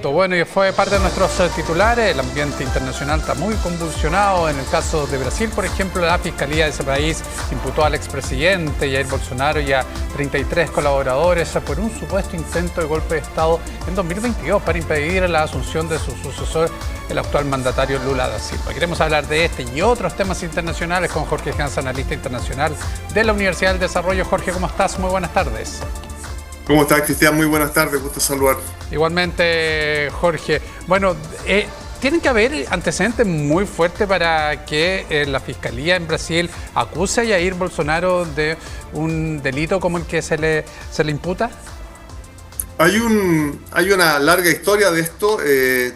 Perfecto. Bueno, y fue parte de nuestros titulares. El ambiente internacional está muy convulsionado. En el caso de Brasil, por ejemplo, la Fiscalía de ese país imputó al expresidente Jair Bolsonaro y a 33 colaboradores por un supuesto intento de golpe de Estado en 2022 para impedir la asunción de su sucesor, el actual mandatario Lula da Silva. Queremos hablar de este y otros temas internacionales con Jorge Hans, analista internacional de la Universidad del Desarrollo. Jorge, ¿cómo estás? Muy buenas tardes. ¿Cómo estás, Cristian? Muy buenas tardes, gusto saludar. Igualmente, Jorge. Bueno, tienen que haber antecedentes muy fuertes para que la Fiscalía en Brasil acuse a Jair Bolsonaro de un delito como el que se le imputa. Hay una larga historia de esto.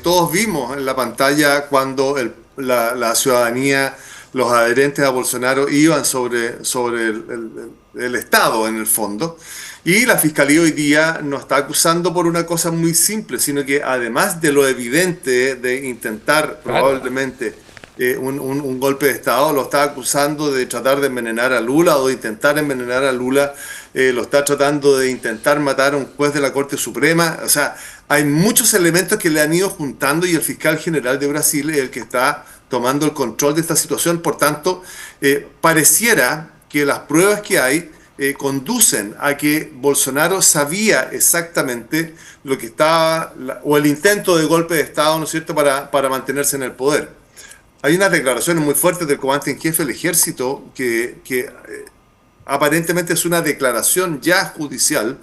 Todos vimos en la pantalla cuando la ciudadanía, los adherentes a Bolsonaro iban sobre el Estado en el fondo. Y la Fiscalía hoy día nos está acusando por una cosa muy simple, sino que además de lo evidente de intentar probablemente un golpe de Estado, lo está acusando de tratar de envenenar a Lula o de intentar envenenar a Lula, lo está tratando de intentar matar a un juez de la Corte Suprema. O sea, hay muchos elementos que le han ido juntando y el fiscal general de Brasil es el que está tomando el control de esta situación. Por tanto, pareciera que las pruebas que hay conducen a que Bolsonaro sabía exactamente lo que estaba, o el intento de golpe de Estado, ¿no es cierto?, para mantenerse en el poder. Hay unas declaraciones muy fuertes del comandante en jefe del ejército que aparentemente es una declaración ya judicial,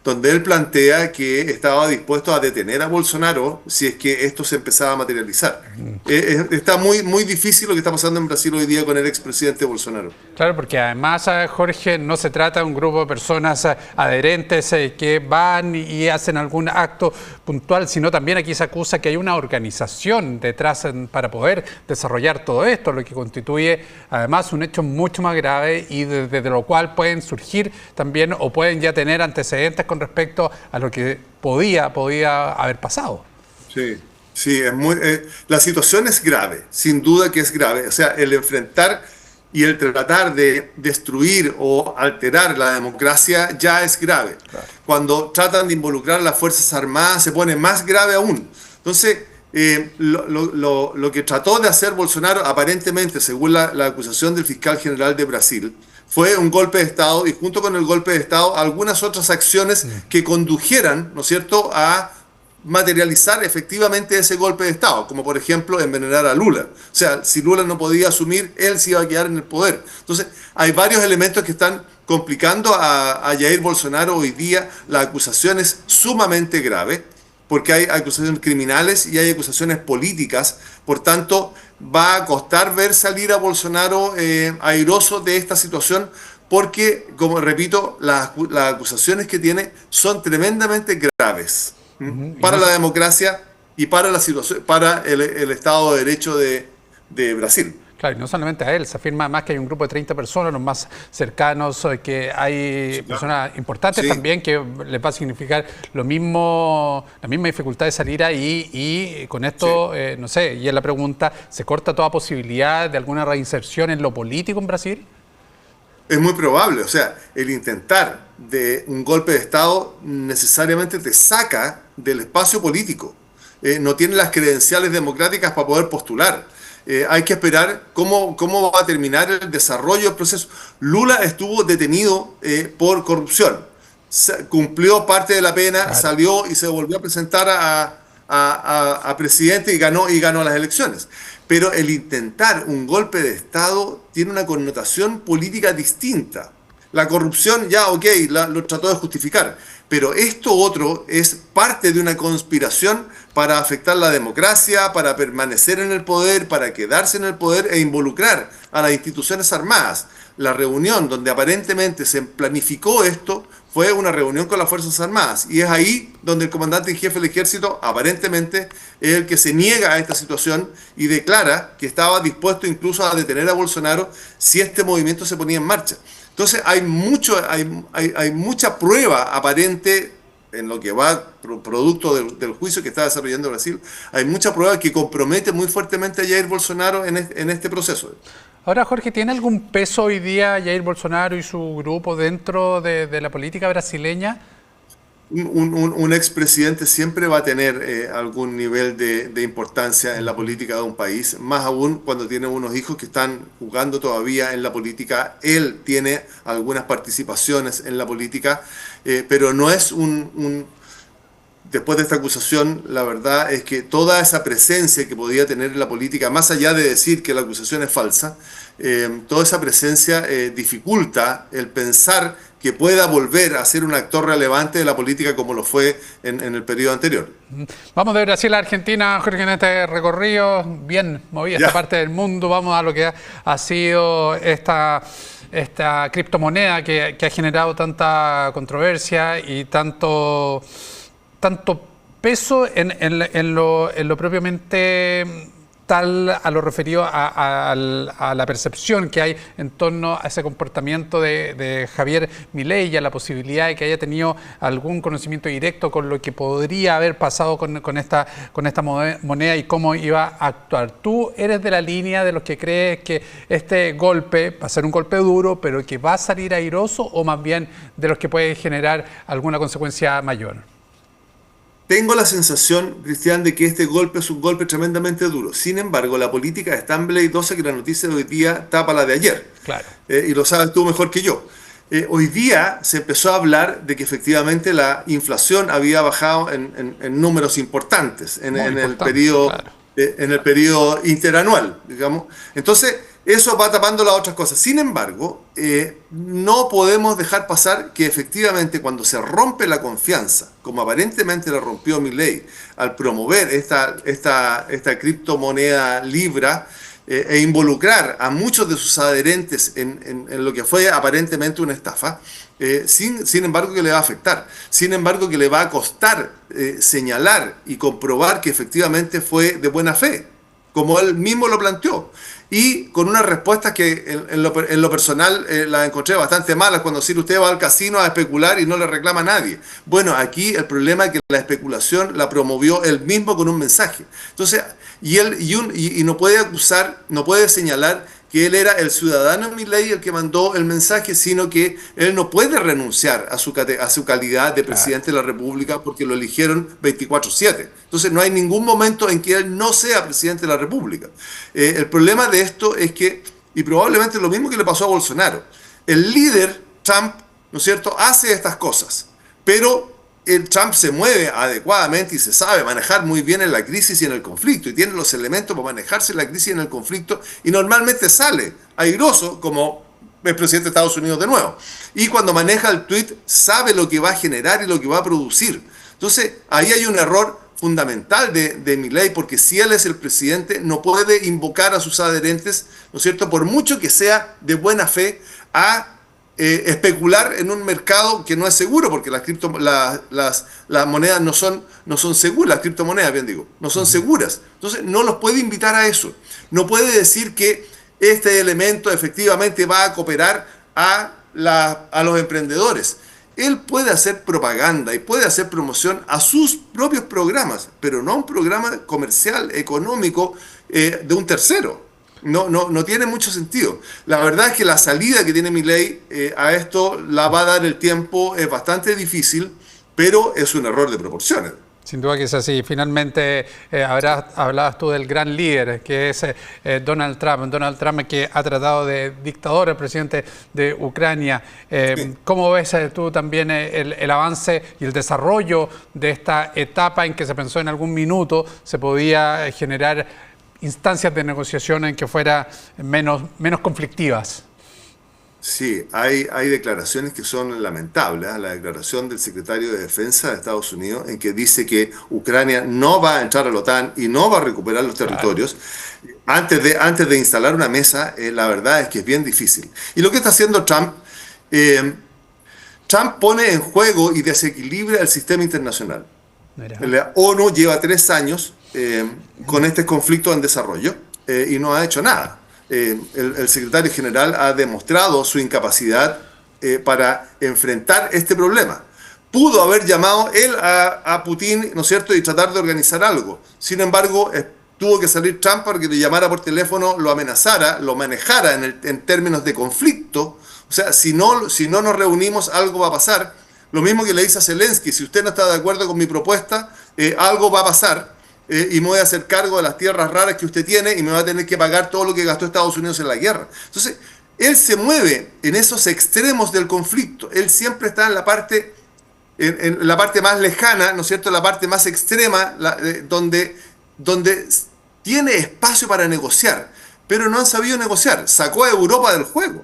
donde él plantea que estaba dispuesto a detener a Bolsonaro si es que esto se empezaba a materializar. Está muy difícil lo que está pasando en Brasil hoy día con el expresidente Bolsonaro. Claro, porque además, Jorge, no se trata de un grupo de personas adherentes que van y hacen algún acto puntual, sino también aquí se acusa que hay una organización detrás para poder desarrollar todo esto, lo que constituye además un hecho mucho más grave y desde lo cual pueden surgir también o pueden ya tener antecedentes con respecto a lo que podía haber pasado. Sí, la situación es grave, sin duda que es grave. O sea, el enfrentar y el tratar de destruir o alterar la democracia ya es grave. Claro. Cuando tratan de involucrar a las Fuerzas Armadas se pone más grave aún. Entonces, lo que trató de hacer Bolsonaro, aparentemente, según la acusación del fiscal general de Brasil, fue un golpe de Estado y junto con el golpe de Estado algunas otras acciones que condujeran, ¿no es cierto?, a materializar efectivamente ese golpe de Estado, como por ejemplo envenenar a Lula. O sea, si Lula no podía asumir, él se iba a quedar en el poder. Entonces, hay varios elementos que están complicando a Jair Bolsonaro hoy día. La acusación es sumamente grave, porque hay acusaciones criminales y hay acusaciones políticas. Por tanto, va a costar ver salir a Bolsonaro airoso de esta situación, porque, como repito, las acusaciones que tiene son tremendamente graves para la democracia y para la situación, para el Estado de Derecho de Brasil. Claro, y no solamente a él, se afirma además que hay un grupo de 30 personas, los más cercanos, que hay personas importantes también que les va a significar lo mismo, la misma dificultad de salir ahí y con esto, no sé, y es la pregunta, ¿se corta toda posibilidad de alguna reinserción en lo político en Brasil? Es muy probable, o sea, el intentar de un golpe de Estado necesariamente te saca del espacio político, no tiene las credenciales democráticas para poder postular. Hay que esperar cómo va a terminar el desarrollo del proceso. Lula estuvo detenido por corrupción, cumplió parte de la pena, salió y se volvió a presentar a presidente y ganó las elecciones. Pero el intentar un golpe de Estado tiene una connotación política distinta. La corrupción ya, lo trató de justificar, pero esto otro es parte de una conspiración para afectar la democracia, para permanecer en el poder, para quedarse en el poder e involucrar a las instituciones armadas. La reunión donde aparentemente se planificó esto fue una reunión con las Fuerzas Armadas y es ahí donde el comandante en jefe del ejército aparentemente es el que se niega a esta situación y declara que estaba dispuesto incluso a detener a Bolsonaro si este movimiento se ponía en marcha. Entonces hay mucha prueba aparente en lo que va producto del juicio que está desarrollando Brasil. Hay mucha prueba que compromete muy fuertemente a Jair Bolsonaro en este proceso. Ahora, Jorge, ¿tiene algún peso hoy día Jair Bolsonaro y su grupo dentro de la política brasileña? un expresidente siempre va a tener algún nivel de importancia en la política de un país, más aún cuando tiene unos hijos que están jugando todavía en la política. Él tiene algunas participaciones en la política, pero no es después de esta acusación, la verdad es que toda esa presencia que podía tener en la política, más allá de decir que la acusación es falsa, toda esa presencia dificulta el pensar que pueda volver a ser un actor relevante de la política como lo fue en el periodo anterior. Vamos de Brasil a Argentina, Jorge, en este recorrido, bien movida esta parte del mundo. Vamos a lo que ha sido esta criptomoneda que ha generado tanta controversia y tanto peso en lo propiamente tal a lo referido a la percepción que hay en torno a ese comportamiento de Javier Milei y a la posibilidad de que haya tenido algún conocimiento directo con lo que podría haber pasado con esta moneda y cómo iba a actuar. ¿Tú eres de la línea de los que crees que este golpe va a ser un golpe duro, pero que va a salir airoso, o más bien de los que puede generar alguna consecuencia mayor? Tengo la sensación, Cristian, de que este golpe es un golpe tremendamente duro. Sin embargo, la política es tan veleidosa que la noticia de hoy día tapa la de ayer. Claro. Y lo sabes tú mejor que yo. Hoy día se empezó a hablar de que efectivamente la inflación había bajado en números importantes en el periodo, claro, en el periodo interanual, digamos. Entonces, eso va tapando las otras cosas. Sin embargo, no podemos dejar pasar que efectivamente cuando se rompe la confianza, como aparentemente la rompió Milei al promover esta criptomoneda Libra, e involucrar a muchos de sus adherentes en lo que fue aparentemente una estafa, sin embargo que le va a afectar, sin embargo que le va a costar señalar y comprobar que efectivamente fue de buena fe, como él mismo lo planteó. Y con unas respuestas que en lo personal las encontré bastante malas, cuando si usted va al casino a especular y no le reclama a nadie. Bueno, aquí el problema es que la especulación la promovió él mismo con un mensaje. Entonces, y no puede acusar, no puede señalar que él era el ciudadano Milei el que mandó el mensaje, sino que él no puede renunciar a su calidad de presidente de la República porque lo eligieron 24/7. Entonces no hay ningún momento en que él no sea presidente de la República. El problema de esto es que, y probablemente lo mismo que le pasó a Bolsonaro, el líder Trump, ¿no es cierto?, hace estas cosas, pero el Trump se mueve adecuadamente y se sabe manejar muy bien en la crisis y en el conflicto, y tiene los elementos para manejarse en la crisis y en el conflicto, y normalmente sale airoso como el presidente de Estados Unidos de nuevo. Y cuando maneja el tweet sabe lo que va a generar y lo que va a producir. Entonces ahí hay un error fundamental de Milei, porque si él es el presidente no puede invocar a sus adherentes, ¿no es cierto?, por mucho que sea de buena fe, a especular en un mercado que no es seguro, porque las monedas no son seguras, las criptomonedas, bien digo, no son seguras. Entonces no los puede invitar a eso. No puede decir que este elemento efectivamente va a cooperar a los emprendedores. Él puede hacer propaganda y puede hacer promoción a sus propios programas, pero no a un programa comercial, económico, de un tercero. No tiene mucho sentido. La verdad es que la salida que tiene Milei a esto la va a dar el tiempo, es bastante difícil, pero es un error de proporciones. Sin duda que es así. Finalmente, hablabas tú del gran líder, que es Donald Trump. Donald Trump, que ha tratado de dictador al presidente de Ucrania. Sí. ¿Cómo ves tú también el avance y el desarrollo de esta etapa en que se pensó en algún minuto se podía generar instancias de negociación en que fuera menos conflictivas? Sí, hay declaraciones que son lamentables. La declaración del secretario de Defensa de Estados Unidos, en que dice que Ucrania no va a entrar a la OTAN y no va a recuperar los territorios. Claro. Antes de instalar una mesa, la verdad es que es bien difícil. Y lo que está haciendo Trump, Trump pone en juego y desequilibra el sistema internacional. Mira. La ONU lleva 3 años con este conflicto en desarrollo y no ha hecho nada. El secretario general ha demostrado su incapacidad para enfrentar este problema. Pudo haber llamado él a Putin, ¿no es cierto?, y tratar de organizar algo. Sin embargo, tuvo que salir Trump para que le llamara por teléfono, lo amenazara, lo manejara en términos de conflicto. O sea, si no nos reunimos, algo va a pasar. Lo mismo que le dice a Zelensky, si usted no está de acuerdo con mi propuesta, algo va a pasar y me voy a hacer cargo de las tierras raras que usted tiene y me va a tener que pagar todo lo que gastó Estados Unidos en la guerra. Entonces, él se mueve en esos extremos del conflicto. Él siempre está en la parte, en la parte más lejana, ¿no es cierto?, la parte más extrema, donde tiene espacio para negociar, pero no han sabido negociar. Sacó a Europa del juego.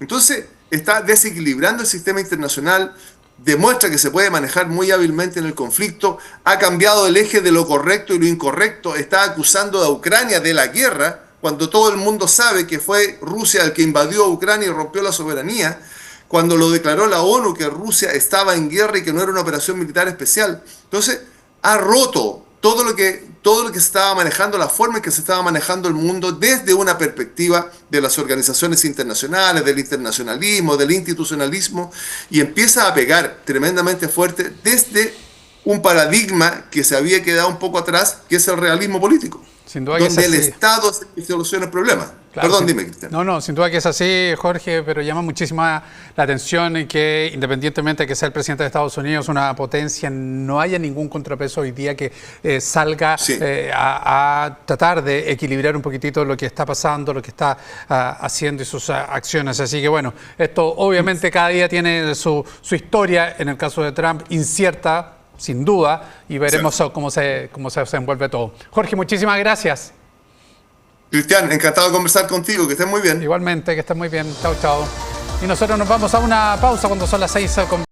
Entonces, está desequilibrando el sistema internacional, demuestra que se puede manejar muy hábilmente en el conflicto, ha cambiado el eje de lo correcto y lo incorrecto, está acusando a Ucrania de la guerra, cuando todo el mundo sabe que fue Rusia el que invadió a Ucrania y rompió la soberanía, cuando lo declaró la ONU que Rusia estaba en guerra y que no era una operación militar especial. Entonces, ha roto todo lo que se estaba manejando, la forma en que se estaba manejando el mundo desde una perspectiva de las organizaciones internacionales, del internacionalismo, del institucionalismo, y empieza a pegar tremendamente fuerte desde un paradigma que se había quedado un poco atrás, que es el realismo político, Sin duda que donde es el así. Estado es el que soluciona el problema. Claro, Perdón, sí. dime, Cristian. No, sin duda que es así, Jorge, pero llama muchísimo la atención en que, independientemente de que sea el presidente de Estados Unidos una potencia, no haya ningún contrapeso hoy día que salga Sí. a tratar de equilibrar un poquitito lo que está pasando, lo que está haciendo y sus acciones. Así que bueno, esto obviamente cada día tiene su historia, en el caso de Trump, incierta, sin duda, y veremos Sí. cómo se envuelve todo. Jorge, muchísimas gracias. Cristian, encantado de conversar contigo, que estés muy bien. Igualmente, que estés muy bien. Chao, chao. Y nosotros nos vamos a una pausa cuando son las 6:00.